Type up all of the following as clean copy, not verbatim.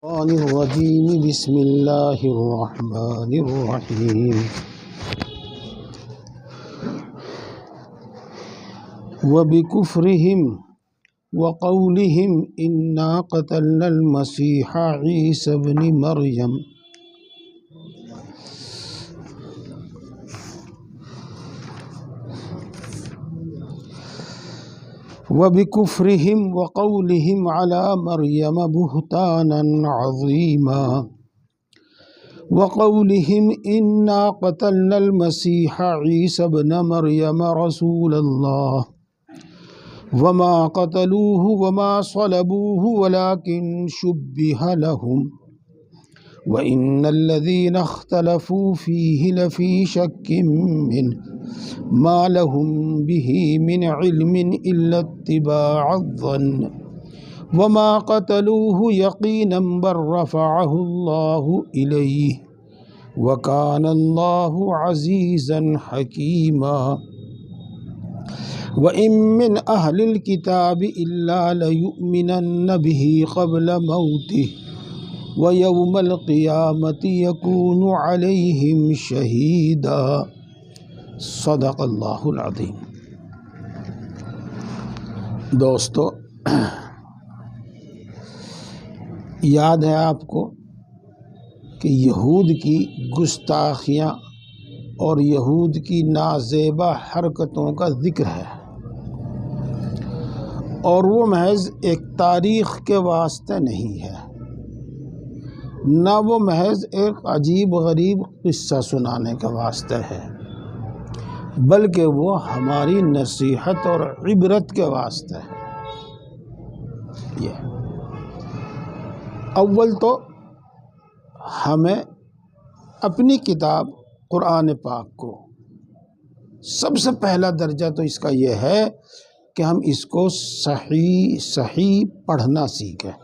الشيطان الرجيم بسم الله الرحمن الرحيم وبكفرهم وقولهم إنا قتلنا المسيح عيسى ابن مريم وبكفرهم وقولهم على مريم بهتانا عظيما وقولهم إنا قتلنا المسيح عيسى ابن مريم رسول الله وما قتلوه وما صلبوه ولكن شبه لهم وإن الذين اختلفوا فيه لفي شك منه ما لهم به من علم إلا اتباع الظن وما قتلوه يقينا بل رفعه الله إليه وكان الله عزيزا حكيما وإن من أهل الكتاب إلا ليؤمنن به قبل موته ويوم القيامة يكون عليهم شهيدا صدق اللہ العظیم۔ دوستو، یاد ہے آپ کو کہ یہود کی گستاخیاں اور یہود کی نازیبا حرکتوں کا ذکر ہے، اور وہ محض ایک تاریخ کے واسطے نہیں ہے، نہ وہ محض ایک عجیب غریب قصہ سنانے کے واسطے ہے، بلکہ وہ ہماری نصیحت اور عبرت کے واسطے ہے۔ یہ اول تو ہمیں اپنی کتاب قرآن پاک کو سب سے پہلا درجہ تو اس کا یہ ہے کہ ہم اس کو صحیح پڑھنا سیکھیں،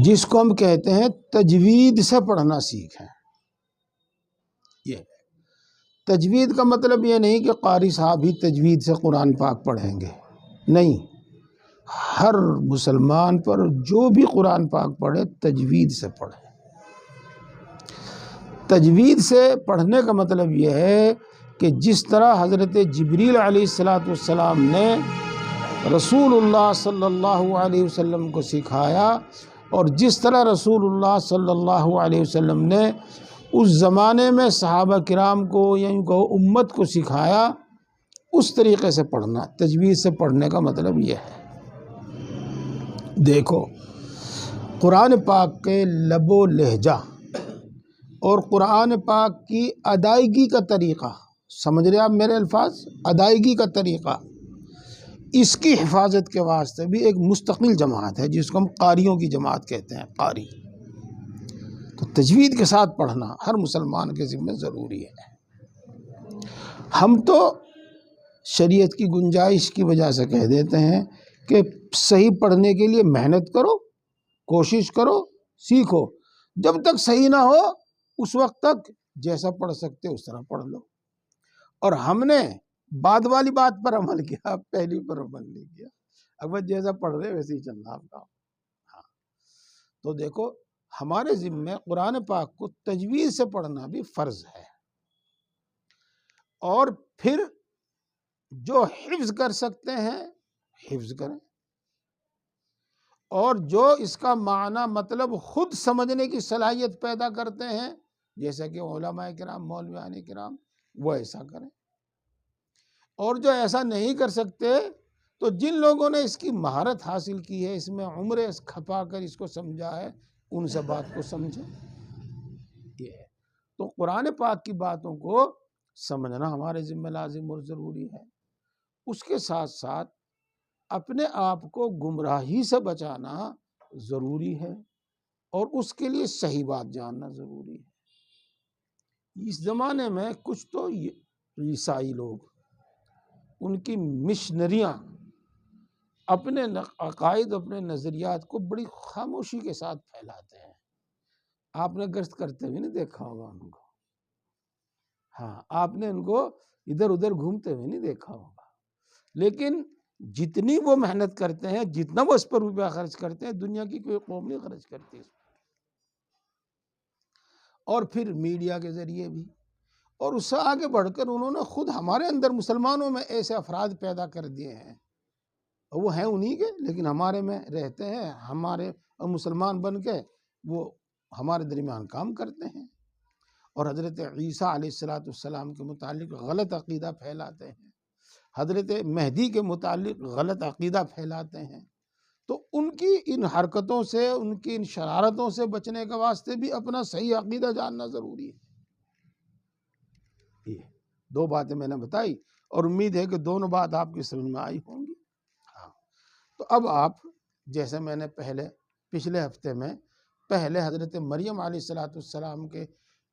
جس کو ہم کہتے ہیں تجوید سے پڑھنا سیکھیں۔ یہ تجوید کا مطلب یہ نہیں کہ قاری صاحب ہی تجوید سے قرآن پاک پڑھیں گے، نہیں، ہر مسلمان پر جو بھی قرآن پاک پڑھے تجوید سے پڑھے۔ تجوید سے پڑھنے کا مطلب یہ ہے کہ جس طرح حضرت جبریل علیہ السلام نے رسول اللہ صلی اللہ علیہ وسلم کو سکھایا، اور جس طرح رسول اللہ صلی اللہ علیہ وسلم نے اس زمانے میں صحابہ کرام کو یعنی کہ امت کو سکھایا، اس طریقے سے پڑھنا تجوید سے پڑھنے کا مطلب یہ ہے۔ دیکھو، قرآن پاک کے لب و لہجہ اور قرآن پاک کی ادائیگی کا طریقہ، سمجھ رہے آپ میرے الفاظ؟ ادائیگی کا طریقہ، اس کی حفاظت کے واسطے بھی ایک مستقل جماعت ہے جس کو ہم قاریوں کی جماعت کہتے ہیں، قاری۔ تو تجوید کے ساتھ پڑھنا ہر مسلمان کے ذمہ ضروری ہے۔ ہم تو شریعت کی گنجائش کی وجہ سے کہہ دیتے ہیں کہ صحیح پڑھنے کے لیے محنت کرو، کوشش کرو، سیکھو، جب تک صحیح نہ ہو اس وقت تک جیسا پڑھ سکتے اس طرح پڑھ لو۔ اور ہم نے بعد والی بات پر عمل کیا، پہلی پر عمل نہیں کیا۔ اگر جیسا پڑھ رہے ویسے ہی چلنا آپ کا۔ ہاں، تو دیکھو، ہمارے ذمہ قرآن پاک کو تجوید سے پڑھنا بھی فرض ہے، اور پھر جو حفظ کر سکتے ہیں حفظ کریں، اور جو اس کا معنی مطلب خود سمجھنے کی صلاحیت پیدا کرتے ہیں، جیسا کہ علماء کرام، مولویان کرام، وہ ایسا کریں۔ اور جو ایسا نہیں کر سکتے تو جن لوگوں نے اس کی مہارت حاصل کی ہے، اس میں عمریں کھپا کر اس کو سمجھا ہے، ان سے بات کو سمجھیں۔ یہ ہے تو قرآن پاک کی باتوں کو سمجھنا ہمارے ذمہ لازم اور ضروری ہے۔ اس کے ساتھ ساتھ اپنے آپ کو گمراہی سے بچانا ضروری ہے، اور اس کے لیے صحیح بات جاننا ضروری ہے۔ اس زمانے میں کچھ تو عیسائی لوگ، ان کی مشنریاں اپنے عقائد، اپنے نظریات کو بڑی خاموشی کے ساتھ پھیلاتے ہیں۔ آپ نے گشت کرتے ہوئے نہیں دیکھا ہوگا ان کو، ہاں، آپ نے ان کو ادھر ادھر گھومتے ہوئے نہیں دیکھا ہوگا، لیکن جتنی وہ محنت کرتے ہیں، جتنا وہ اس پر روپیہ خرچ کرتے ہیں، دنیا کی کوئی قوم نہیں خرچ کرتی اس پر۔ اور پھر میڈیا کے ذریعے بھی، اور اس سے آگے بڑھ کر انہوں نے خود ہمارے اندر مسلمانوں میں ایسے افراد پیدا کر دیے ہیں، وہ ہیں انہی کے لیکن ہمارے میں رہتے ہیں، ہمارے اور مسلمان بن کے وہ ہمارے درمیان کام کرتے ہیں، اور حضرت عیسیٰ علیہ السلام کے متعلق غلط عقیدہ پھیلاتے ہیں، حضرت مہدی کے متعلق غلط عقیدہ پھیلاتے ہیں۔ تو ان کی ان حرکتوں سے، ان کی ان شرارتوں سے بچنے کے واسطے بھی اپنا صحیح عقیدہ جاننا ضروری ہے۔ یہ 2 باتیں میں نے بتائی، اور امید ہے کہ دونوں بات آپ کی سمجھ میں آئی ہوں گی۔ ہاں، تو اب آپ جیسے میں نے پچھلے ہفتے میں پہلے حضرت مریم علیہ السلام کے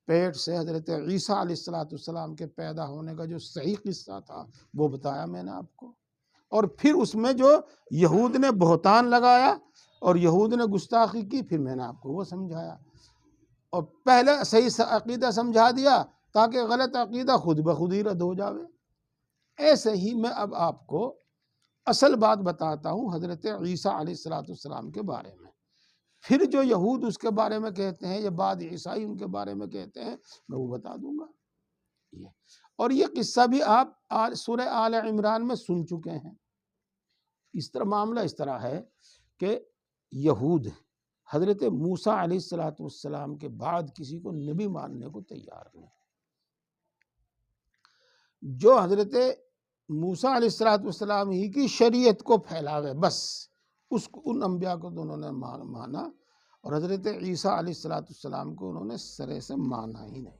پیٹ سے حضرت عیسیٰ علیہ السلام کے پیدا ہونے کا جو صحیح قصہ تھا وہ بتایا میں نے آپ کو، اور پھر اس میں جو یہود نے بہتان لگایا اور یہود نے گستاخی کی، پھر میں نے آپ کو وہ سمجھایا، اور پہلے صحیح عقیدہ سمجھا دیا تاکہ غلط عقیدہ خود بخود ہی رد ہو جاوے۔ ایسے ہی میں اب آپ کو اصل بات بتاتا ہوں حضرت عیسیٰ علیہ السلام کے بارے میں، پھر جو یہود اس کے بارے میں کہتے ہیں یا بعض عیسائی ان کے بارے میں کہتے ہیں، میں وہ بتا دوں گا۔ اور یہ قصہ بھی آپ سورہ آل عمران میں سن چکے ہیں۔ اس طرح معاملہ اس طرح ہے کہ یہود حضرت موسیٰ علیہ السلام کے بعد کسی کو نبی ماننے کو تیار نہیں۔ جو حضرت موسیٰ علیہ السلام ہی کی شریعت کو پھیلاوے، بس ان انبیاء کو تو انہوں نے مانا، اور حضرت عیسیٰ علیہ السلام کو انہوں نے سرے سے مانا ہی نہیں۔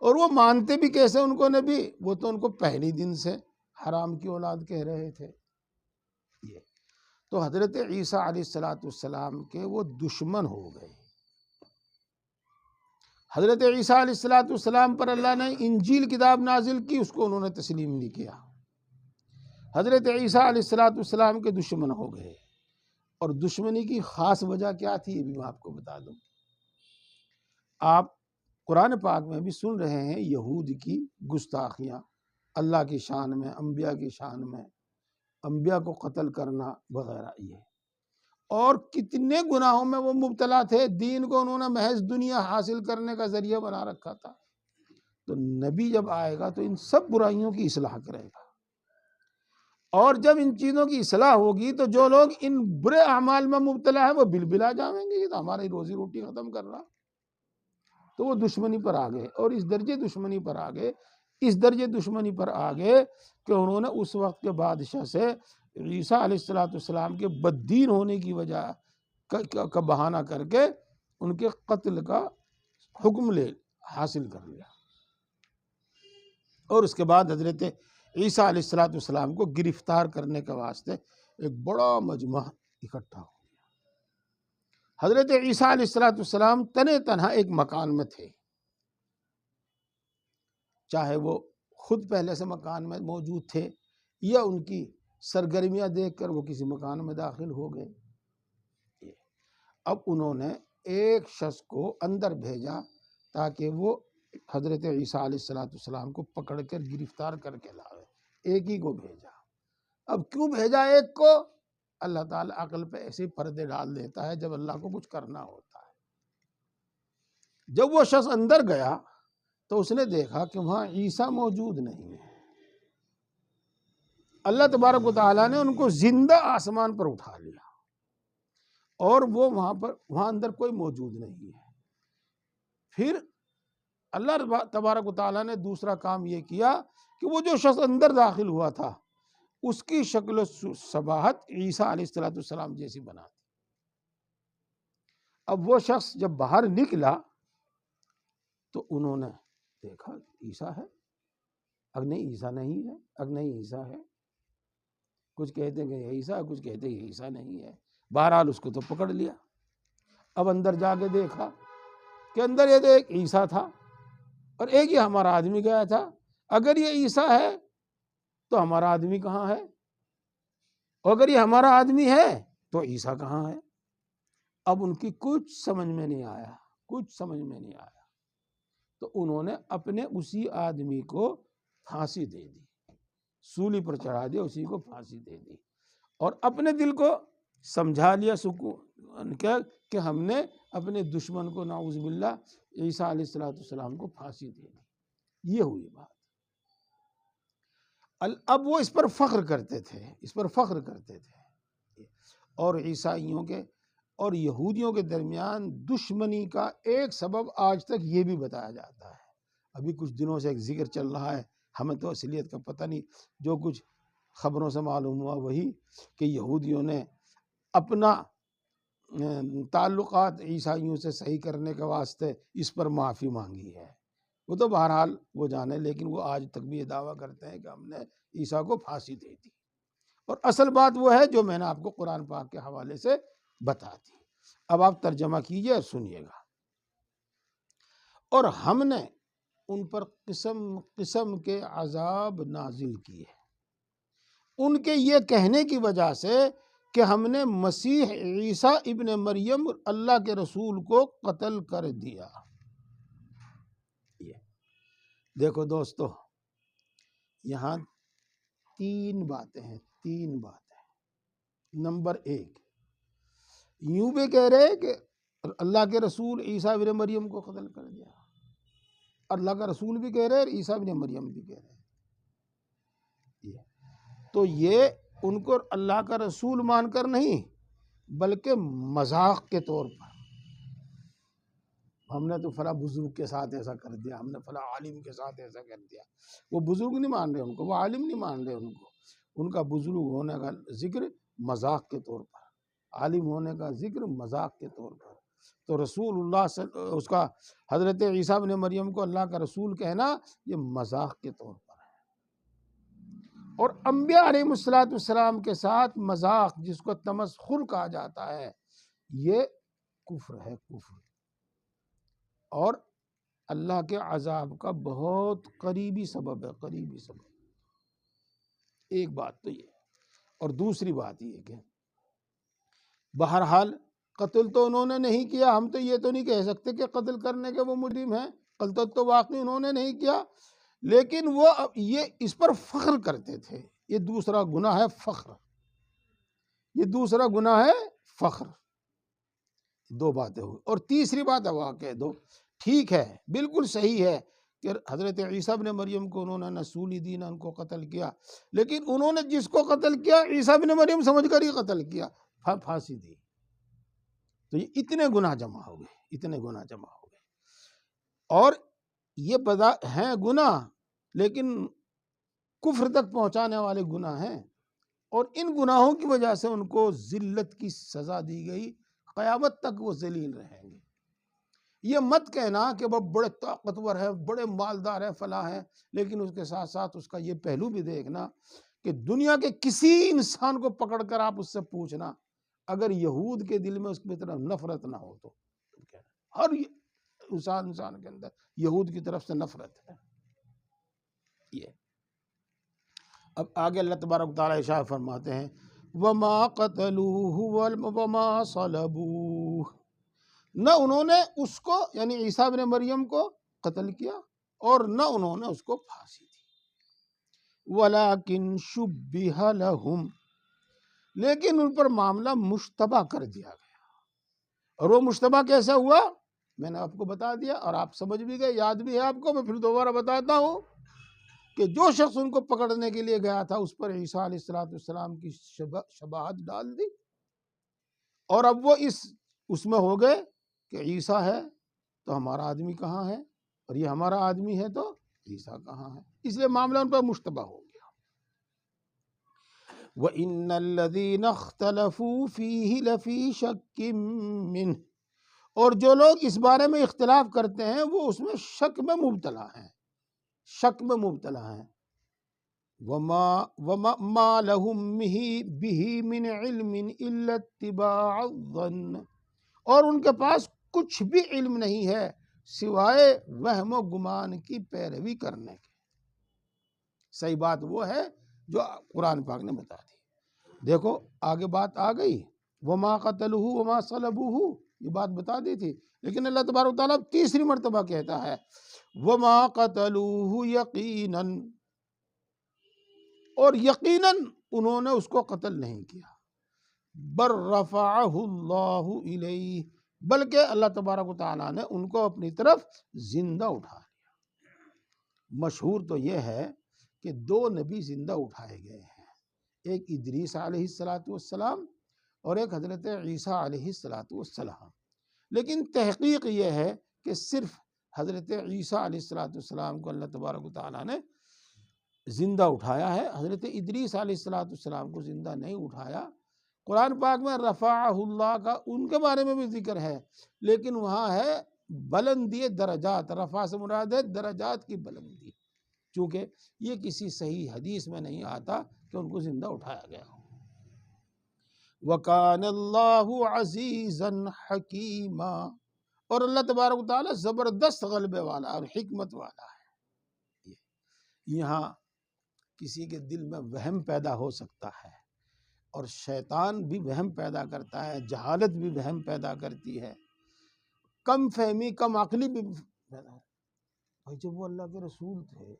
اور وہ مانتے بھی کیسے ان کو نبی؟ وہ تو ان کو پہلی دن سے حرام کی اولاد کہہ رہے تھے۔ یہ تو حضرت عیسیٰ علیہ السلام کے وہ دشمن ہو گئے۔ حضرت عیسیٰ علیہ السلام پر اللہ نے انجیل کتاب نازل کی، اس کو انہوں نے تسلیم نہیں کیا۔ حضرت عیسیٰ علیہ السلام کے دشمن ہو گئے، اور دشمنی کی خاص وجہ کیا تھی یہ بھی میں آپ کو بتا دوں۔ آپ قرآن پاک میں بھی سن رہے ہیں یہود کی گستاخیاں، اللہ کی شان میں، انبیاء کی شان میں، انبیاء کو قتل کرنا وغیرہ، یہ اور کتنے گناہوں میں وہ مبتلا تھے۔ دین کو انہوں نے محض دنیا حاصل کرنے کا ذریعہ بنا رکھا تھا۔ تو نبی جب آئے گا تو ان سب برائیوں کی اصلاح کرے گا، اور جب ان چیزوں کی اصلاح ہوگی تو جو لوگ ان برے اعمال میں مبتلا ہے وہ بلبلا جائیں گے، یہ تو ہماری روزی روٹی ختم کر رہا۔ تو وہ دشمنی پر آ گئے، اور اس درجے دشمنی پر آ گئے کہ انہوں نے اس وقت کے بادشاہ سے عیسیٰ علیہ السلام کے بددین ہونے کی وجہ کا بہانہ کر کے ان کے قتل کا حکم حاصل کر لیا، اور اس کے بعد حضرت عیسیٰ علیہ السلام کو گرفتار کرنے کے واسطے ایک بڑا مجمع اکٹھا ہو۔ حضرت عیسیٰ علیہ السلام تنہا ایک مکان میں تھے، چاہے وہ خود پہلے سے مکان میں موجود تھے یا ان کی سرگرمیاں دیکھ کر وہ کسی مکان میں داخل ہو گئے۔ اب انہوں نے ایک شخص کو اندر بھیجا تاکہ وہ حضرت عیسیٰ علیہ السلام کو پکڑ کر گرفتار کر کے لاوے۔ ایک ہی کو بھیجا۔ اب کیوں بھیجا ایک کو؟ اللہ تعالیٰ عقل پہ ایسے پردے ڈال دیتا ہے جب اللہ کو کچھ کرنا ہوتا ہے۔ جب وہ شخص اندر گیا تو اس نے دیکھا کہ وہاں عیسیٰ موجود نہیں ہے۔ اللہ تبارک و تعالیٰ نے ان کو زندہ آسمان پر اٹھا لیا، اور وہ وہاں اندر کوئی موجود نہیں ہے۔ پھر اللہ تبارک و تعالیٰ نے دوسرا کام یہ کیا کہ وہ جو شخص اندر داخل ہوا تھا اس کی شکل و شباہت عیسیٰ علیہ السلام جیسی بنا دی۔ اب وہ شخص جب باہر نکلا تو انہوں نے دیکھا عیسیٰ ہے، اگر نہیں عیسیٰ نہیں ہے، اگر نہیں عیسیٰ ہے، کچھ کہتے ہیں کہ یہ عیسیٰ، کچھ کہتے ہیں یہ عیسیٰ نہیں ہے۔ بہرحال اس کو تو پکڑ لیا۔ اب اندر جا کے دیکھا کہ اندر یہ تو ایک عیسیٰ تھا اور ایک یہ ہمارا آدمی گیا تھا۔ اگر یہ عیسیٰ ہے تو ہمارا آدمی کہاں ہے؟ اور اگر یہ ہمارا آدمی ہے تو عیسیٰ کہاں ہے؟ اب ان کی کچھ سمجھ میں نہیں آیا، تو انہوں نے اپنے اسی آدمی کو پھانسی دے دی۔ سولی پر چڑھا دیا، اسی کو پھانسی دے دی، اور اپنے دل کو سمجھا لیا سکون کیا کہ ہم نے اپنے دشمن کو نعوذ باللہ عیسیٰ علیہ السلام کو پھانسی دے دی۔ یہ ہوئی بات۔ اب وہ اس پر فخر کرتے تھے، اور عیسائیوں کے اور یہودیوں کے درمیان دشمنی کا ایک سبب آج تک یہ بھی بتایا جاتا ہے۔ ابھی کچھ دنوں سے ایک ذکر چل رہا ہے، ہمیں تو اصلیت کا پتہ نہیں، جو کچھ خبروں سے معلوم ہوا وہی کہ یہودیوں نے اپنا تعلقات عیسائیوں سے صحیح کرنے کے واسطے اس پر معافی مانگی ہے۔ وہ تو بہرحال وہ جانے، لیکن وہ آج تک بھی یہ دعویٰ کرتے ہیں کہ ہم نے عیسیٰ کو پھانسی دے دی، اور اصل بات وہ ہے جو میں نے آپ کو قرآن پاک کے حوالے سے بتا دی۔ اب آپ ترجمہ کیجئے اور سنیے گا۔ اور ہم نے ان پر قسم قسم کے عذاب نازل کیے ان کے یہ کہنے کی وجہ سے کہ ہم نے مسیح عیسیٰ ابن مریم اللہ کے رسول کو قتل کر دیا۔ یہ دیکھو دوستو، یہاں تین باتیں ہیں۔ نمبر ایک، یوں بھی کہہ رہے کہ اللہ کے رسول عیسیٰ ابن مریم کو قتل کر دیا، اللہ کا رسول بھی کہہ رہے اور عیسیٰ ابن مریم بھی کہہ رہے ہیں۔ تو یہ ان کو اللہ کا رسول مان کر نہیں، بلکہ مذاق کے طور پر، ہم نے تو فلاں بزرگ کے ساتھ ایسا کر دیا، ہم نے فلاں عالم کے ساتھ ایسا کر دیا۔ وہ بزرگ نہیں مان رہے ان کو، وہ عالم نہیں مان رہے ان کو، ان کا بزرگ ہونے کا ذکر مذاق کے طور پر، عالم ہونے کا ذکر مذاق کے طور پر۔ تو رسول اللہ اس کا حضرت عیسیٰ ابن مریم کو اللہ کا رسول کہنا یہ مذاق کے طور پر ہے، اور انبیاء علیہ السلام کے ساتھ مذاق، جس کو تمسخر کہا جاتا ہے، یہ کفر ہے، کفر، اور اللہ کے عذاب کا بہت قریبی سبب ہے، قریبی سبب۔ ایک بات تو یہ، اور دوسری بات یہ کہ بہرحال قتل تو انہوں نے نہیں کیا، ہم تو یہ تو نہیں کہہ سکتے کہ قتل کرنے کے وہ مجرم ہیں، قتل تو واقعی انہوں نے نہیں کیا، لیکن وہ یہ اس پر فخر کرتے تھے۔ یہ دوسرا گناہ ہے فخر، یہ دوسرا گناہ ہے فخر۔ دو باتیں ہوئی، اور تیسری بات اب کہہ دو، ٹھیک ہے، بالکل صحیح ہے کہ حضرت عیسیٰ ابن مریم کو انہوں نے نہ سولی دی نہ ان کو قتل کیا، لیکن انہوں نے جس کو قتل کیا عیسیٰ ابن مریم سمجھ کر ہی قتل کیا، پھانسی دی۔ تو یہ اتنے گناہ جمع ہو گئے، اور یہ بدا ہیں گناہ، لیکن کفر تک پہنچانے والے گناہ ہیں، اور ان گناہوں کی وجہ سے ان کو ذلت کی سزا دی گئی، قیامت تک وہ ذلیل رہیں گے۔ یہ مت کہنا کہ وہ بڑے طاقتور ہیں، بڑے مالدار ہیں، فلاں ہیں، لیکن اس کے ساتھ ساتھ اس کا یہ پہلو بھی دیکھنا کہ دنیا کے کسی انسان کو پکڑ کر آپ اس سے پوچھنا، اگر یہود کے دل میں اس کی طرف نفرت نہ ہو تو ہر انسان کے اندر یہود کی طرف سے نفرت ہے۔ یہ اب آگے اللہ تبارک تعالیٰ ارشاد فرماتے ہیں وَمَا قَتَلُوهُ وَمَا صَلَبُوهُ، نہ انہوں نے اس کو یعنی عیسیٰ ابن مریم کو قتل کیا اور نہ انہوں نے اس کو پھانسی دی، وَلَكِنْ شُبِّهَ لَهُمْ، لیکن ان پر معاملہ مشتبہ کر دیا گیا۔ اور وہ مشتبہ کیسا ہوا میں نے آپ کو بتا دیا، اور آپ سمجھ بھی گئے، یاد بھی ہے آپ کو، میں پھر دوبارہ بتاتا ہوں کہ جو شخص ان کو پکڑنے کے لیے گیا تھا اس پر عیسیٰ علیہ السلام کی شباہت ڈال دی، اور اب وہ اس میں ہو گئے کہ عیسیٰ ہے تو ہمارا آدمی کہاں ہے، اور یہ ہمارا آدمی ہے تو عیسیٰ کہاں ہے، اس لیے معاملہ ان پر مشتبہ ہو گیا۔ وَإِنَّ الَّذِينَ اخْتَلَفُوا فِيهِ لَفِي شَكٍّ مِّنْهُ، اور جو لوگ اس بارے میں اختلاف کرتے ہیں وہ اس میں شک میں مبتلا ہیں، وَمَا لَهُم بِهِ مِنْ عِلْمٍ إِلَّا اتِّبَاعَ الظَّنِّ، اور ان کے پاس کچھ بھی علم نہیں ہے سوائے وہم و گمان کی پیروی کرنے کے۔ صحیح بات وہ ہے جو قرآن پاک نے بتا دی۔ دیکھو آگے بات آ گئی، وَمَا قَتَلُوهُ وَمَا صَلَبُوهُ، یہ بات بتا دی تھی، لیکن اللہ تبارک تعالیٰ تیسری مرتبہ کہتا ہے وَمَا قَتَلُوهُ یقیناً، اور یقیناً انہوں نے اس کو قتل نہیں کیا، بر رفعہ اللہ الیہ، بلکہ اللہ تبارک و تعالیٰ نے ان کو اپنی طرف زندہ اٹھا لیا۔ مشہور تو یہ ہے کہ دو نبی زندہ اٹھائے گئے ہیں، ایک ادریس علیہ السلام اور ایک حضرت عیسیٰ علیہ السلام، لیکن تحقیق یہ ہے کہ صرف حضرت عیسیٰ علیہ السلام کو اللہ تبارک و تعالیٰ نے زندہ اٹھایا ہے، حضرت ادریس علیہ السلام کو زندہ نہیں اٹھایا۔ قرآن پاک میں رفعہ اللہ کا ان کے بارے میں بھی ذکر ہے، لیکن وہاں ہے بلندی درجات، رفع سے مراد ہے درجات کی بلندی، چونکہ یہ کسی صحیح حدیث میں نہیں آتا کہ ان کو زندہ اٹھایا گیا ہو۔ وَكَانَ اللَّهُ عَزِيزًا حَكِيمًا، اور اللہ تبارک و تعالیٰ زبردست غلبے والا اور حکمت والا ہے۔ یہاں کسی کے دل میں وہم پیدا ہو سکتا ہے، اور شیطان بھی وہم پیدا کرتا ہے، جہالت بھی وہم پیدا کرتی ہے، کم فہمی کم عقلی بھی پیدا ہے۔ بھائی جب وہ اللہ کے رسول تھے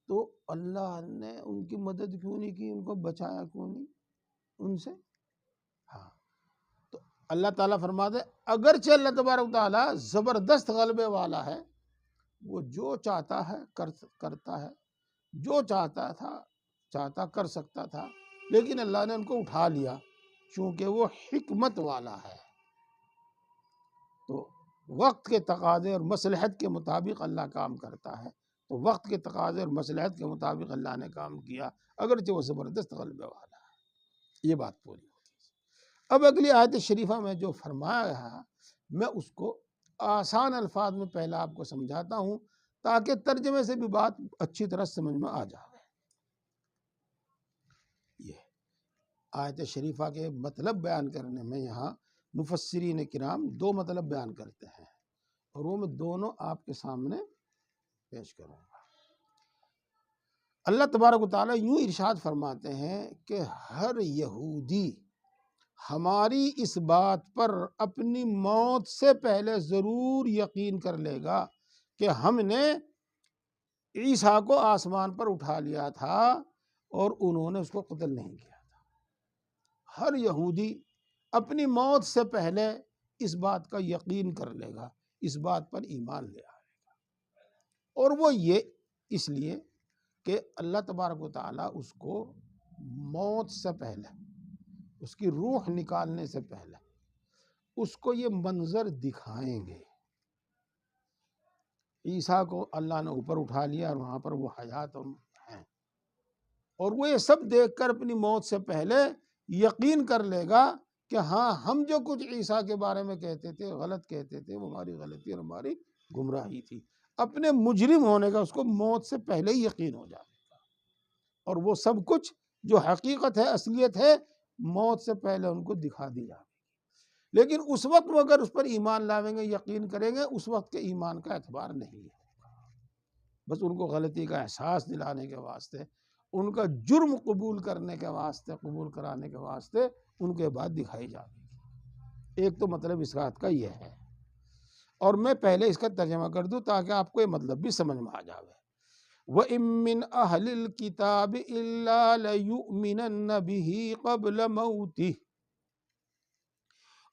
تو اللہ نے ان کی مدد کیوں نہیں کی، ان کو بچایا کیوں نہیں ان سے؟ ہاں، تو اللہ تعالیٰ فرماتے اگرچہ اللہ تبارک تعالیٰ زبردست غلبے والا ہے، وہ جو چاہتا ہے کرتا ہے، جو چاہتا کر سکتا تھا، لیکن اللہ نے ان کو اٹھا لیا چونکہ وہ حکمت والا ہے۔ تو وقت کے تقاضے اور مصلحت کے مطابق اللہ کام کرتا ہے، تو وقت کے تقاضے اور مصلحت کے مطابق اللہ نے کام کیا، اگرچہ وہ زبردست غلبے والا ہے۔ یہ بات پوری ہوتی ہے۔ اب اگلی آیت شریفہ میں جو فرمایا ہے، میں اس کو آسان الفاظ میں پہلا آپ کو سمجھاتا ہوں تاکہ ترجمے سے بھی بات اچھی طرح سمجھ میں آ جائے۔ یہ آیت شریفہ کے مطلب بیان کرنے میں یہاں مفسرین کرام دو مطلب بیان کرتے ہیں، اور وہ میں دونوں آپ کے سامنے پیش کروں گا۔ اللہ تبارک و تعالیٰ یوں ارشاد فرماتے ہیں کہ ہر یہودی ہماری اس بات پر اپنی موت سے پہلے ضرور یقین کر لے گا کہ ہم نے عیسیٰ کو آسمان پر اٹھا لیا تھا اور انہوں نے اس کو قتل نہیں کیا تھا۔ ہر یہودی اپنی موت سے پہلے اس بات کا یقین کر لے گا، اس بات پر ایمان لے آئے گا، اور وہ یہ اس لیے کہ اللہ تبارک و تعالیٰ اس کو موت سے پہلے، اس کی روح نکالنے سے پہلے اس کو یہ منظر دکھائیں گے۔ عیسیٰ کو اللہ نے اوپر اٹھا لیا اور وہاں پر وہ حیات ہیں، اور وہ یہ سب دیکھ کر اپنی موت سے پہلے یقین کر لے گا کہ ہاں ہم جو کچھ عیسیٰ کے بارے میں کہتے تھے، غلط کہتے تھے، وہ ہماری غلطی اور ہماری گمراہی تھی۔ اپنے مجرم ہونے کا اس کو موت سے پہلے ہی یقین ہو جائے گا، اور وہ سب کچھ جو حقیقت ہے، اصلیت ہے، موت سے پہلے ان کو دکھا دی جائے گی۔ لیکن اس وقت وہ اگر اس پر ایمان لاویں گے، یقین کریں گے، اس وقت کے ایمان کا اعتبار نہیں ہے، بس ان کو غلطی کا احساس دلانے کے واسطے، ان کا جرم قبول کرنے کے واسطے، قبول کرانے کے واسطے ان کے بعد دکھائی جائے گی۔ ایک تو مطلب اس بات کا یہ ہے، اور میں پہلے اس کا ترجمہ کر دوں تاکہ آپ کو یہ مطلب بھی سمجھ میں آ جائے۔ وَإِن مِّنْ أَهْلِ الْكِتَابِ إِلَّا لَيُؤْمِنَنَّ بِهِ قَبْلَ مَوْتِهِ،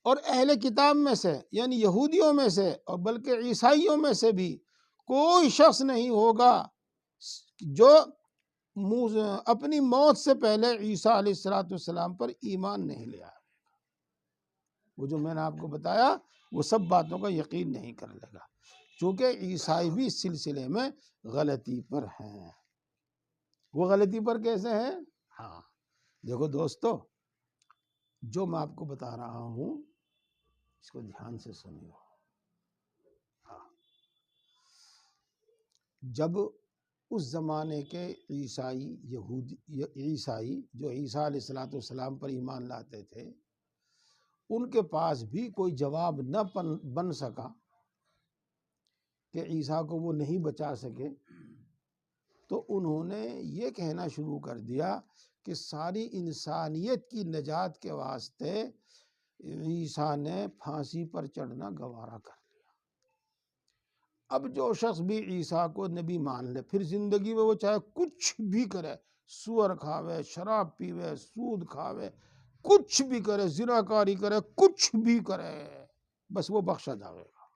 اور اہل کتاب میں سے یعنی یہودیوں میں سے اور بلکہ عیسائیوں میں سے بھی کوئی شخص نہیں ہوگا جو اپنی موت سے پہلے عیسیٰ علیہ السلام پر ایمان نہیں لے آئے گا۔ وہ جو میں نے آپ کو بتایا وہ سب باتوں کا یقین نہیں کر لے گا، چونکہ عیسائی بھی اس سلسلے میں غلطی پر ہیں۔ وہ غلطی پر کیسے ہیں؟ ہاں دیکھو دوستو، جو میں آپ کو بتا رہا ہوں اس کو دھیان سے سنیو۔ ہاں، جب اس زمانے کے عیسائی جو عیسیٰ علیہ السلام پر ایمان لاتے تھے، ان کے پاس بھی کوئی جواب نہ بن سکا کہ عیسیٰ کو وہ نہیں بچا سکے، تو انہوں نے یہ کہنا شروع کر دیا کہ ساری انسانیت کی نجات کے واسطے عیسیٰ نے پھانسی پر چڑھنا گوارا کر لیا۔ اب جو شخص بھی عیسیٰ کو نبی مان لے، پھر زندگی میں وہ چاہے کچھ بھی کرے، سور کھاوے، شراب پیوے، سود کھاوے، کچھ بھی کرے، زناکاری کرے، کچھ بھی کرے، بس وہ بخشا جاوے گا،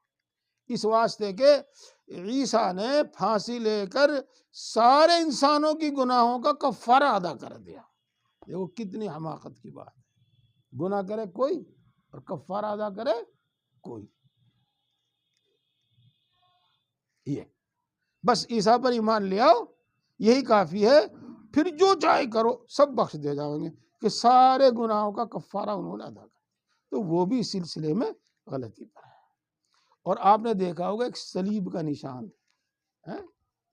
اس واسطے کہ عیسیٰ نے پھانسی لے کر سارے انسانوں کی گناہوں کا کفارہ ادا کر دیا۔ دیکھو کتنی حماقت کی بات ہے، گناہ کرے کوئی اور کفارہ ادا کرے کوئی، یہ بس عیسیٰ پر ایمان لے آؤ، یہی کافی ہے، پھر جو چاہے کرو سب بخش دے جاؤں گے، کہ سارے گناہوں کا کفارہ انہوں نے ادا کر دیا۔ تو وہ بھی اس سلسلے میں غلطی پر ہے۔ اور آپ نے دیکھا ہوگا ایک صلیب کا نشان ہے،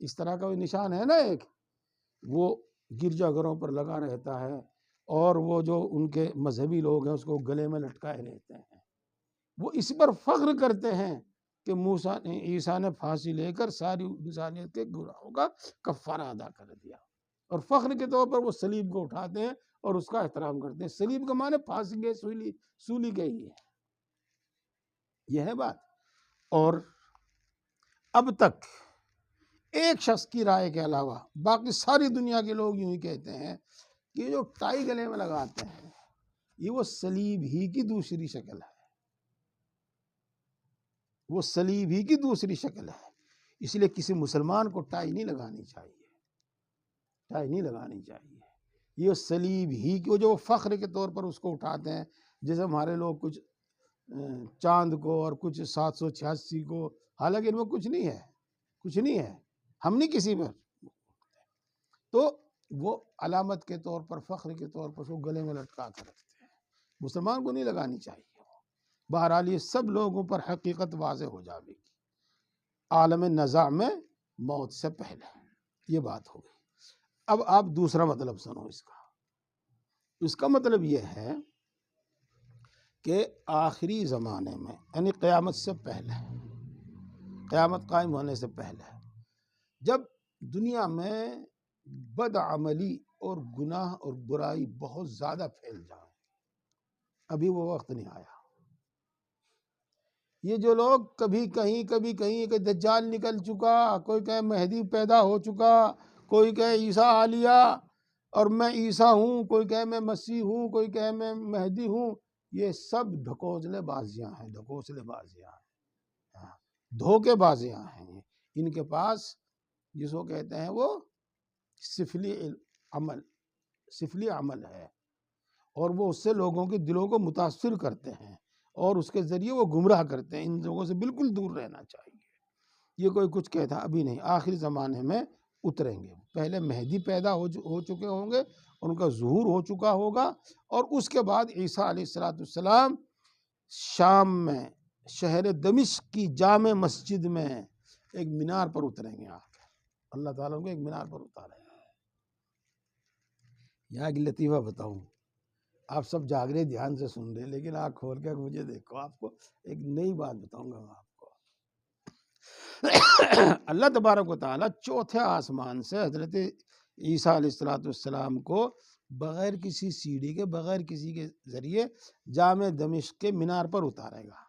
اس طرح کا نشان ہے نا ایک، وہ گرجا گھروں پر لگا رہتا ہے، اور وہ جو ان کے مذہبی لوگ ہیں اس کو گلے میں لٹکائے رہتے ہیں، وہ اس پر فخر کرتے ہیں کہ موسیٰ نے، عیسیٰ نے پھانسی لے کر ساری انسانیت کے گناہوں کا کفارہ ادا کر دیا، اور فخر کے طور پر وہ صلیب کو اٹھاتے ہیں اور اس کا احترام کرتے ہیں۔ صلیب کا معنی پھانسی کے سولی کے ہی ہے، یہ ہے بات۔ اور اب تک ایک شخص کی رائے کے علاوہ باقی ساری دنیا کے لوگ یوں ہی کہتے ہیں کہ جو ٹائی گلے میں لگاتے ہیں یہ وہ صلیب ہی کی دوسری شکل ہے، وہ صلیب ہی کی دوسری شکل ہے، اس لیے کسی مسلمان کو ٹائی نہیں لگانی چاہیے، ٹائی نہیں لگانی چاہیے، یہ صلیب ہی کی، جو فخر کے طور پر اس کو اٹھاتے ہیں، جیسے ہمارے لوگ کچھ چاند کو اور کچھ 786 کو، حالانکہ ان میں کچھ نہیں ہے، کچھ نہیں ہے، ہم نہیں کسی پر، تو وہ علامت کے طور پر، فخر کے طور پر اس کو گلے میں لٹکا کر رکھتے ہیں، مسلمان کو نہیں لگانی چاہیے۔ بہرحال یہ سب لوگوں پر حقیقت واضح ہو جائے گی عالم نزاع میں موت سے پہلے، یہ بات ہو گئی۔ اب آپ دوسرا مطلب سنو اس کا مطلب یہ ہے کہ آخری زمانے میں، یعنی قیامت سے پہلے، قیامت قائم ہونے سے پہلے، جب دنیا میں بد عملی اور گناہ اور برائی بہت زیادہ پھیل جائے، ابھی وہ وقت نہیں آیا۔ یہ جو لوگ کبھی کہیں کہ دجال نکل چکا، کوئی کہے مہدی پیدا ہو چکا، کوئی کہے عیسیٰ آ لیا اور میں عیسیٰ ہوں، کوئی کہے میں مسیح ہوں، کوئی کہے میں مہدی ہوں، یہ سب ڈھکوسلے بازیاں ہیں، دھوکے بازیاں ہیں۔ ان کے پاس جس کو کہتے ہیں وہ سفلی عمل ہے، اور وہ اس سے لوگوں کے دلوں کو متاثر کرتے ہیں اور اس کے ذریعے وہ گمراہ کرتے ہیں۔ ان لوگوں سے بالکل دور رہنا چاہیے۔ یہ کوئی کچھ کہتا ابھی نہیں، آخری زمانے میں اتریں گے، پہلے مہدی پیدا ہو چکے ہوں گے، ان کا ظہور ہو چکا ہوگا، اور اس کے بعد عیسیٰ علیہ السلام شام میں شہر دمشق کی جامع مسجد میں ایک مینار پر اتریں گے، اللہ تعالیٰ کو ایک مینار پر اتاریں گے۔ یہاں ایک لطیفہ بتاؤں، آپ سب جاگ رہے، دھیان سے سن رہے، لیکن آنکھ کھول کے مجھے دیکھو، آپ کو ایک نئی بات بتاؤں گا میں آپ کو۔ اللہ تبارک و تعالیٰ چوتھے آسمان سے حضرت عیسیٰ علیہ السلام کو بغیر کسی سیڑھی کے، بغیر کسی کے ذریعے جامع دمشق کے مینار پر اتارے گا،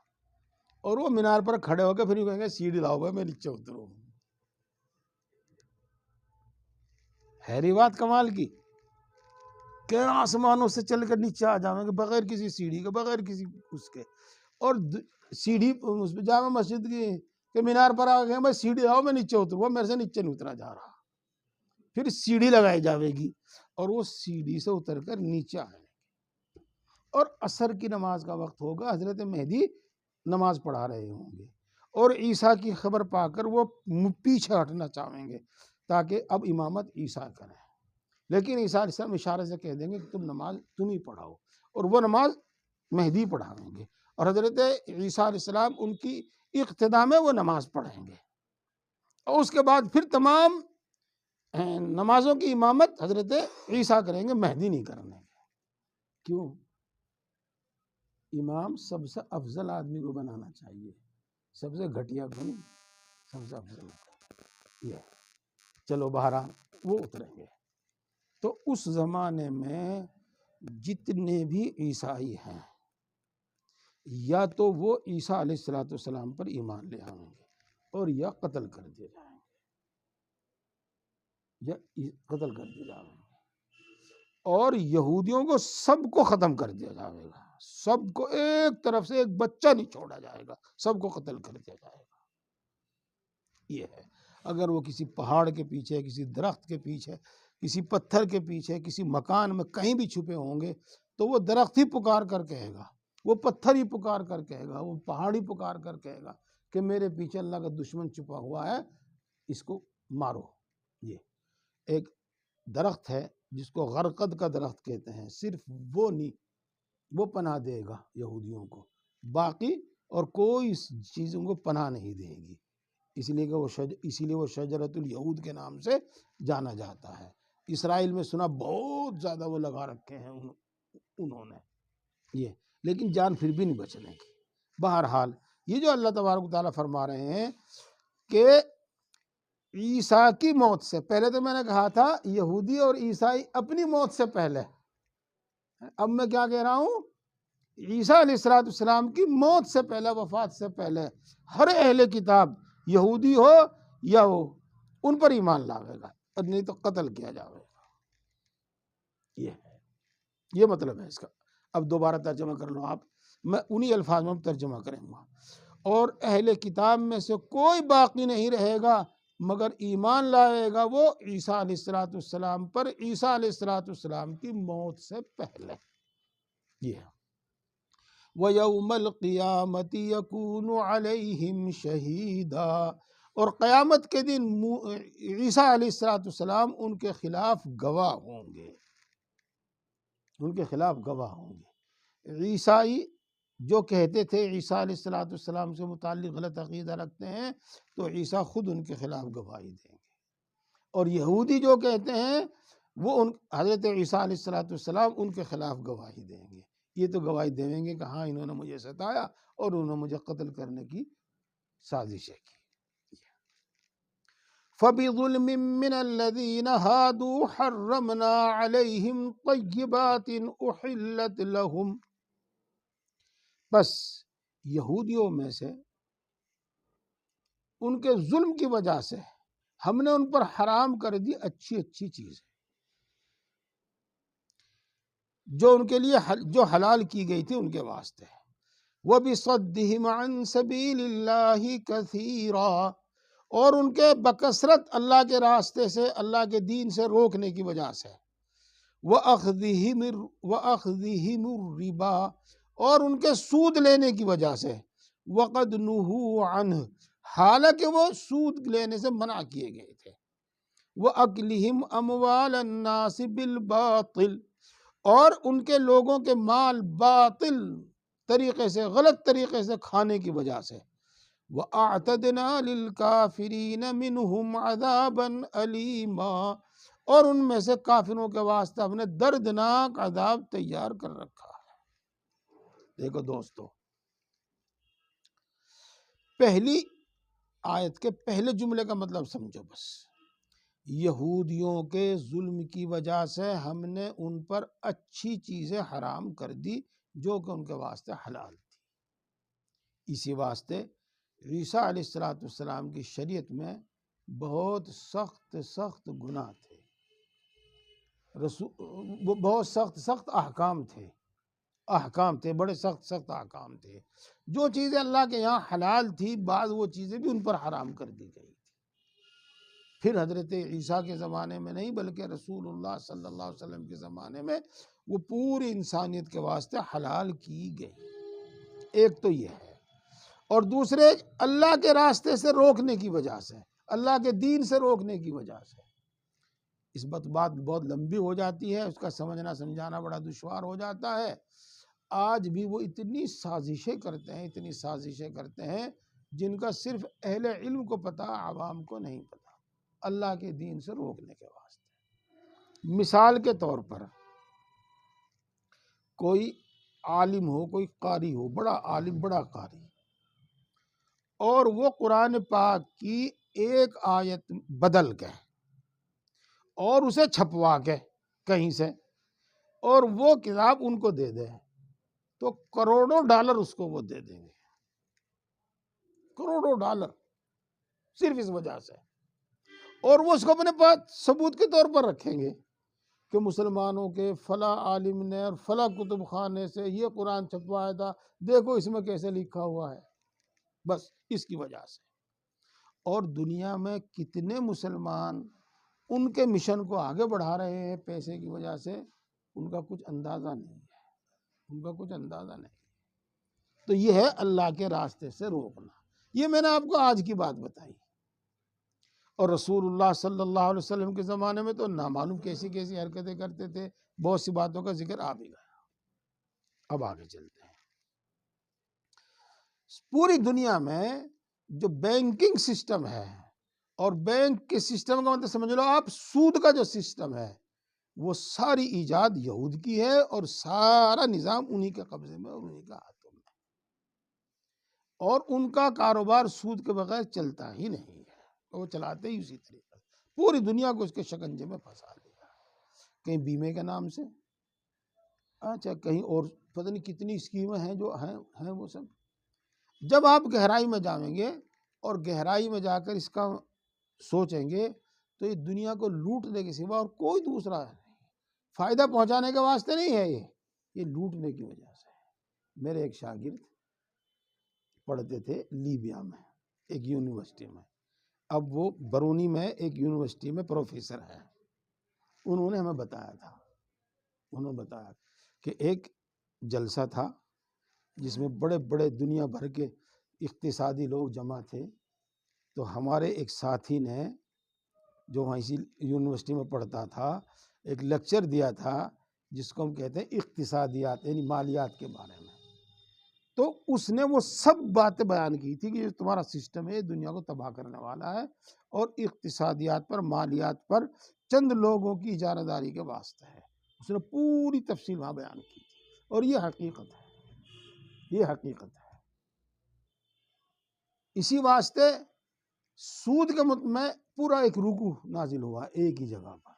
اور وہ مینار پر کھڑے ہو کے پھر یہ کہیں گے سیڑھی لاؤ گے، میں نیچے اتروں۔ ہے بات کمال کی کہ آسمانوں سے چل کر نیچے آ جاؤں گے بغیر کسی سیڑھی کے، بغیر کسی اس کے، اور سیڑھی اس جامع مسجد کے مینار پر آ گئے، میں سیڑھی لاؤ میں نیچے اتروں، وہ میرے سے نیچے نہیں اترا جا رہا، پھر سیڑھی لگائی جاوے گی اور وہ سیڑھی سے اتر کر نیچے آئے گے، اور عصر کی نماز کا وقت ہوگا، حضرت مہدی نماز پڑھا رہے ہوں گے، اور عیسیٰ کی خبر پا کر وہ پیچھے ہٹنا چاہیں گے تاکہ اب امامت عیسیٰ کریں، لیکن عیسیٰ علیہ السلام اشارے سے کہہ دیں گے کہ تم نماز تم ہی پڑھاؤ، اور وہ نماز مہدی پڑھائیں گے، اور حضرت عیسیٰ علیہ السلام ان کی اقتداء میں وہ نماز پڑھیں گے، اور اس کے بعد پھر تمام نمازوں کی امامت حضرت عیسیٰ کریں گے، مہدی نہیں کریں گے۔ کیوں؟ امام سب سے افضل آدمی کو بنانا چاہیے، سب سے گھٹیا کو نہیں، سب سے افضل۔ یہ چلو بہرحال وہ اتریں گے۔ تو اس زمانے میں جتنے بھی عیسائی ہیں، یا تو وہ عیسیٰ علیہ السلام پر ایمان لے آئیں گے، اور یا قتل کر دیے جائیں گے، اور یہودیوں کو سب کو ختم کر دیا جائے گا، سب کو، ایک طرف سے ایک بچہ نہیں چھوڑا جائے گا، سب کو قتل کر دیا جائے گا۔ یہ ہے، اگر وہ کسی پہاڑ کے پیچھے، کسی درخت کے پیچھے، کسی پتھر کے پیچھے، کسی مکان میں کہیں بھی چھپے ہوں گے تو وہ درخت ہی پکار کر کہے گا، وہ پتھر ہی پکار کر کہے گا، وہ پہاڑ ہی پکار کر کہے گا کہ میرے پیچھے اللہ کا دشمن چھپا ہوا ہے، اس کو مارو۔ یہ ایک درخت ہے جس کو غرقد کا درخت کہتے ہیں، صرف وہ نہیں، وہ پناہ دے گا یہودیوں کو، باقی اور کوئی چیز ان کو پناہ نہیں دے گی، اسی لیے وہ شجرۃ الیہود کے نام سے جانا جاتا ہے۔ اسرائیل میں سنا بہت زیادہ وہ لگا رکھے ہیں انہوں نے یہ، لیکن جان پھر بھی نہیں بچنے کی۔ بہرحال یہ جو اللہ تبارک و تعالیٰ فرما رہے ہیں کہ عیسیٰ کی موت سے پہلے، تو میں نے کہا تھا یہودی اور عیسائی اپنی موت سے پہلے، اب میں کیا کہہ رہا ہوں، عیسیٰ علیہ السلام کی موت سے پہلے، وفات سے پہلے ہر اہل کتاب، یہودی ہو یا ہو، ان پر ایمان لاوے گا، اور نہیں تو قتل کیا جائے گا۔ یہ ہے، یہ مطلب ہے اس کا۔ اب دوبارہ ترجمہ کر لو آپ، میں انہی الفاظ میں ترجمہ کریں گا۔ اور اہل کتاب میں سے کوئی باقی نہیں رہے گا مگر ایمان لائے گا وہ عیسیٰ علیہ السلام پر، عیسیٰ علیہ السلام کی موت سے پہلے۔ یہ ہے، وَيَوْمَ الْقِيَامَةِ يَكُونُ عَلَيْهِمْ شَهِيدًا، اور قیامت کے دن عیسیٰ علیہ السلام ان کے خلاف گواہ ہوں گے، ان کے خلاف گواہ ہوں گے۔ عیسائی جو کہتے تھے عیسیٰ علیہ السلام سے متعلق غلط عقیدہ رکھتے ہیں، تو عیسیٰ خود ان کے خلاف گواہی دیں گے، اور یہودی جو کہتے ہیں وہ حضرت عیسیٰ علیہ السلام ان کے خلاف گواہی دیں گے۔ یہ تو گواہی دیں گے کہ ہاں انہوں نے مجھے ستایا اور انہوں نے مجھے قتل کرنے کی سازشیں کی۔ فَبِظُلْمٍ مِّنَ الَّذِينَ هَادُوا حَرَّمْنَا عَلَيْهِمْ طَيِّبَاتٍ أُحِلَّتْ لَهُمْ، بس یہودیوں میں سے ان کے ظلم کی وجہ سے ہم نے ان پر حرام کر دی اچھی اچھی چیزیں جو ان کے لیے جو حلال کی گئی تھی ان کے واسطے۔ وَبِصَدِّهِمْ عَنْ سَبِيلِ اللَّهِ كَثِيرًا، اور ان کے بکثرت اللہ کے راستے سے، اللہ کے دین سے روکنے کی وجہ سے۔ وَأَخْذِهِمُ الرِّبَا، اور ان کے سود لینے کی وجہ سے۔ وَقَدْ نُهُوا عَنْهُ، حالانکہ وہ سود لینے سے منع کیے گئے تھے۔ وَأَكْلِهِمْ أَمْوَالَ النَّاسِ بِالْبَاطِلِ، اور ان کے لوگوں کے مال باطل طریقے سے، غلط طریقے سے کھانے کی وجہ سے۔ وَأَعْتَدْنَا لِلْكَافِرِينَ مِنْهُمْ عَذَابًا أَلِيمًا، اور ان میں سے کافروں کے واسطے ہم نے دردناک عذاب تیار کر رکھا ہے۔ دیکھو دوستو، پہلی آیت کے پہلے جملے کا مطلب سمجھو بس، یہودیوں کے ظلم کی وجہ سے ہم نے ان پر اچھی چیزیں حرام کر دی جو کہ ان کے واسطے حلال تھی۔ اسی واسطے عیسیٰ علیہ السلام کی شریعت میں بہت سخت سخت گناہ تھے، بہت سخت سخت احکام تھے، بڑے سخت سخت احکام تھے۔ جو چیزیں اللہ کے یہاں حلال تھی، بعض وہ چیزیں بھی ان پر حرام کر دی گئی تھی۔ پھر حضرت عیسیٰ کے زمانے میں نہیں بلکہ رسول اللہ صلی اللہ علیہ وسلم کے زمانے میں وہ پوری انسانیت کے واسطے حلال کی گئی۔ ایک تو یہ ہے، اور دوسرے اللہ کے راستے سے روکنے کی وجہ سے، اللہ کے دین سے روکنے کی وجہ سے۔ اس بات بہت لمبی ہو جاتی ہے، اس کا سمجھنا سمجھانا بڑا دشوار ہو جاتا ہے۔ آج بھی وہ اتنی سازشیں کرتے ہیں جن کا صرف اہل علم کو پتہ، عوام کو نہیں پتہ، اللہ کے دین سے روکنے کے واسطے۔ مثال کے طور پر کوئی عالم ہو، کوئی قاری ہو، بڑا عالم، بڑا قاری، اور وہ قرآن پاک کی ایک آیت بدل کے اور اسے چھپوا کے کہیں سے، اور وہ کتاب ان کو دے دے، تو کروڑوں ڈالر اس کو وہ دے دیں گے، کروڑوں ڈالر، صرف اس وجہ سے۔ اور وہ اس کو اپنے پاس ثبوت کے طور پر رکھیں گے کہ مسلمانوں کے فلاں عالم نے اور فلاں کتب خانے سے یہ قرآن چھپوایا تھا، دیکھو اس میں کیسے لکھا ہوا ہے، بس اس کی وجہ سے۔ اور دنیا میں کتنے مسلمان ان کے مشن کو آگے بڑھا رہے ہیں پیسے کی وجہ سے، ان کا کچھ اندازہ نہیں ہے، ان کا کچھ اندازہ نہیں۔ تو یہ ہے اللہ کے راستے سے روکنا۔ یہ میں نے آپ کو آج کی بات بتائی، اور رسول اللہ صلی اللہ علیہ وسلم کے زمانے میں تو نامعلوم کیسی کیسی حرکتیں کرتے تھے، بہت سی باتوں کا ذکر آ بھی گیا۔ اب آگے چلتے ہیں۔ پوری دنیا میں جو بینکنگ سسٹم ہے، اور بینک کے سسٹم کا مطلب سمجھ لو آپ سود کا جو سسٹم ہے، وہ ساری ایجاد یہود کی ہے، اور سارا نظام انہی کے قبضے میں اور انہی کا ہاتھوں میں، اور ان کا کاروبار سود کے بغیر چلتا ہی نہیں ہے، وہ چلاتے ہی اسی طریقے سے، پوری دنیا کو اس کے شکنجے میں پھنسا دیا، کہیں بیمے کے نام سے، اچھا کہیں اور پتہ نہیں کتنی اسکیمیں ہیں جو ہیں وہ سب۔ جب آپ گہرائی میں جائیں گے اور گہرائی میں جا کر اس کا سوچیں گے تو یہ دنیا کو لوٹنے کے سوا اور کوئی دوسرا نہیں، فائدہ پہنچانے کے واسطے نہیں ہے، یہ لوٹنے کی وجہ سے ہے۔ میرے ایک شاگرد پڑھتے تھے لیبیا میں ایک یونیورسٹی میں، اب وہ برونی میں ایک یونیورسٹی میں پروفیسر ہیں۔ انہوں نے ہمیں بتایا کہ ایک جلسہ تھا جس میں بڑے بڑے دنیا بھر کے اقتصادی لوگ جمع تھے، تو ہمارے ایک ساتھی نے جو وہاں اسی یونیورسٹی میں پڑھتا تھا ایک لیکچر دیا تھا جس کو ہم کہتے ہیں اقتصادیات، یعنی مالیات کے بارے میں۔ تو اس نے وہ سب باتیں بیان کی تھی کہ یہ تمہارا سسٹم ہے دنیا کو تباہ کرنے والا ہے، اور اقتصادیات پر مالیات پر چند لوگوں کی اجارہ داری کے واسطے ہے۔ اس نے پوری تفصیل وہاں بیان کی تھی، اور یہ حقیقت ہے، یہ حقیقت ہے۔ اسی واسطے سود کے میں پورا ایک رکوع نازل ہوا ایک ہی جگہ پر،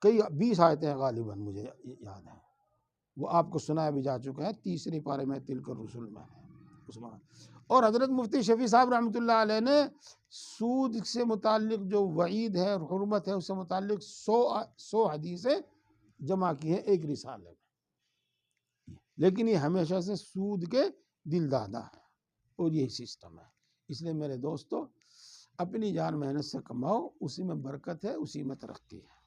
کئی 20 آیتیں غالباً مجھے یاد ہیں، وہ آپ کو سنایا بھی جا چکا ہے، 3 پارے میں تلک الرسل میں ہے اس میں۔ اور حضرت مفتی شفیع صاحب رحمۃ اللہ علیہ نے سود سے متعلق جو وعید ہے اور حرمت ہے اس سے متعلق 100 حدیثیں جمع کی ہیں ایک رسالے میں، لیکن یہ ہمیشہ سے سود کے دل دادا ہے، اور یہی سسٹم ہے۔ اس لیے میرے دوستو اپنی جان محنت سے کماؤ، اسی میں برکت ہے، اسی میں ترقی ہے،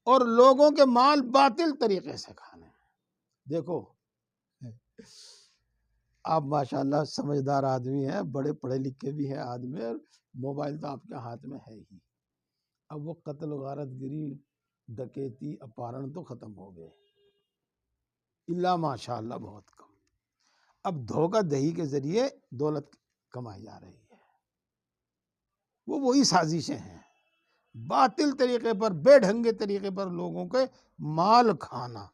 اور لوگوں کے مال باطل طریقے سے کھانے ہیں۔ دیکھو آپ ماشاءاللہ سمجھدار آدمی ہیں، بڑے پڑھے لکھے بھی ہیں آدمی، اور موبائل تو آپ کے ہاتھ میں ہے ہی، اب وہ قتل غارت گری ڈکیتی اپہرن تو ختم ہو گئے، اللہ ماشاءاللہ بہت کم۔ اب دھوکہ دہی کے ذریعے دولت کمائی جا رہی ہے، وہ وہی سازشیں ہیں، باطل طریقے پر بے ڈھنگے طریقے پر لوگوں کے مال کھانا،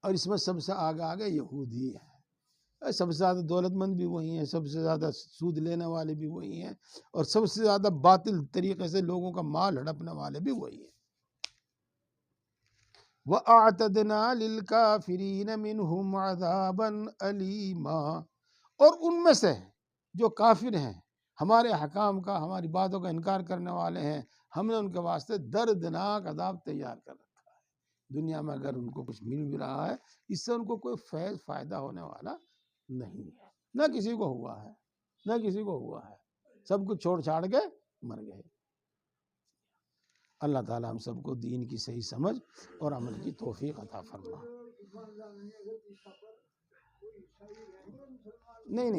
اور اس میں سب سے آگے یہودی ہے، سب سے زیادہ دولت مند بھی وہی ہیں، سب سے زیادہ سود لینے والے بھی وہی ہیں، اور سب سے زیادہ باطل طریقے سے لوگوں کا مال ہڑپنے والے بھی وہی ہیں۔ وَأَعْتَدْنَا لِلْكَافِرِينَ مِنْهُمْ عَذَابًا أَلِيمًا، اور ان میں سے جو کافر ہیں، ہمارے حکام کا، ہماری باتوں کا انکار کرنے والے ہیں، ہم نے ان کے واسطے دردناک عذاب تیار کر رکھا ہے۔ دنیا میں اگر ان کو کچھ مل بھی رہا ہے، اس سے ان کو کوئی فائدہ ہونے والا نہیں ہے، نہ کسی کو ہوا ہے، نہ کسی کو ہوا ہے، سب کچھ چھوڑ چھاڑ کے مر گئے۔ اللہ تعالی ہم سب کو دین کی صحیح سمجھ اور عمل کی توفیق عطا فرما۔ نہیں